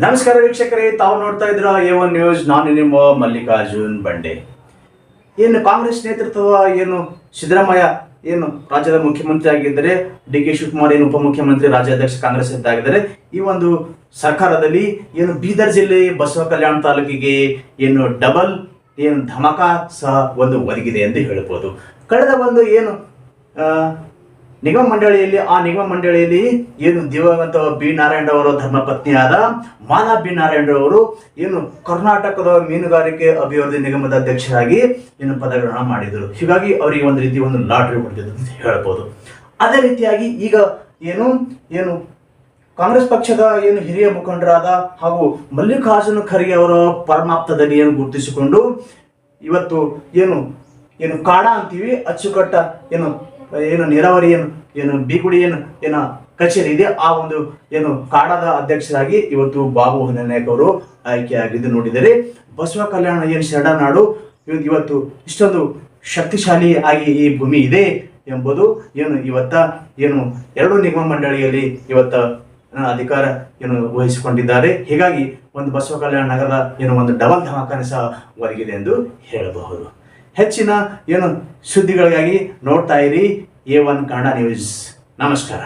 ನಮಸ್ಕಾರ ವೀಕ್ಷಕರೇ, ತಾವು ನೋಡ್ತಾ ಇದ್ರ A1 ನ್ಯೂಸ್. ನಾನು ನಿಮ್ಮ ಮಲ್ಲಿಕಾರ್ಜುನ್ ಬಂಡೆ. ಏನು ಕಾಂಗ್ರೆಸ್ ನೇತೃತ್ವ ಏನು ಸಿದ್ದರಾಮಯ್ಯ ಏನು ರಾಜ್ಯದ ಮುಖ್ಯಮಂತ್ರಿ ಆಗಿದ್ದರೆ, DK ಶಿವಕುಮಾರ್ ಏನು ಉಪಮುಖ್ಯಮಂತ್ರಿ ರಾಜ್ಯಾಧ್ಯಕ್ಷ ಕಾಂಗ್ರೆಸ್ ಆಗಿದ್ದಾರೆ. ಈ ಒಂದು ಸರ್ಕಾರದಲ್ಲಿ ಏನು ಬೀದರ್ ಜಿಲ್ಲೆ ಬಸವ ಕಲ್ಯಾಣ ತಾಲೂಕಿಗೆ ಏನು ಡಬಲ್ ಏನು ಧಮಾಕ ಸಹ ಒಂದು ಒದಗಿದೆ ಎಂದು ಹೇಳ್ಬೋದು. ಕಳೆದ ಒಂದು ಏನು ನಿಗಮ ಮಂಡಳಿಯಲ್ಲಿ ಏನು ದಿವಂಗತ ಬಿ ನಾರಾಯಣರವರ ಧರ್ಮಪತ್ನಿಯಾದ ಮಾಲಾ ಬಿ ನಾರಾಯಣರವರು ಏನು ಕರ್ನಾಟಕದ ಮೀನುಗಾರಿಕೆ ಅಭಿವೃದ್ಧಿ ನಿಗಮದ ಅಧ್ಯಕ್ಷರಾಗಿ ಏನು ಪದಗ್ರಹಣ ಮಾಡಿದರು. ಹೀಗಾಗಿ ಅವರಿಗೆ ಒಂದು ರೀತಿ ಒಂದು ಲಾಟ್ರಿ ಹೊಡೆದಿದ್ದು ಅಂತ ಹೇಳ್ಬೋದು. ಅದೇ ರೀತಿಯಾಗಿ ಈಗ ಏನು ಕಾಂಗ್ರೆಸ್ ಪಕ್ಷದ ಏನು ಹಿರಿಯ ಮುಖಂಡರಾದ ಹಾಗೂ ಮಲ್ಲಿಕಾರ್ಜುನ ಖರ್ಗೆ ಅವರ ಪರಮಾಪ್ತದಲ್ಲಿ ಏನು ಗುರುತಿಸಿಕೊಂಡು ಇವತ್ತು ಏನು ಕಾಡ ಅಂತೀವಿ, ಅಚ್ಚುಕಟ್ಟ ಏನು ನೀರಾವರಿ ಏನು ಬೀಗುಡಿ ಏನು ಕಚೇರಿ ಇದೆ, ಆ ಒಂದು ಏನು ಕಾಡದ ಅಧ್ಯಕ್ಷರಾಗಿ ಇವತ್ತು ಬಾಬು ನಾಯಕ್ ಅವರು ಆಯ್ಕೆಯಾಗಿದ್ದು ನೋಡಿದರೆ, ಬಸವ ಕಲ್ಯಾಣ ಏನು ಶರಣನಾಡು ಇವತ್ತು ಇಷ್ಟೊಂದು ಶಕ್ತಿಶಾಲಿ ಆಗಿ ಈ ಭೂಮಿ ಇದೆ ಎಂಬುದು ಇವತ್ತ ಎರಡು ನಿಗಮ ಮಂಡಳಿಯಲ್ಲಿ ಇವತ್ತ ಅಧಿಕಾರ ವಹಿಸಿಕೊಂಡಿದ್ದಾರೆ. ಹೀಗಾಗಿ ಒಂದು ಬಸವ ಕಲ್ಯಾಣ ನಗರದ ಒಂದು ಡಬಲ್ ಧಮಾಕನೆ ಸಹ ಒದಗಿದೆ ಎಂದು ಹೇಳಬಹುದು. ಹೆಚ್ಚಿನ ಸುದ್ದಿಗಳಿಗಾಗಿ ನೋಡ್ತಾ ಇರಿ A1 ಕನ್ನಡ ನ್ಯೂಸ್. ನಮಸ್ಕಾರ.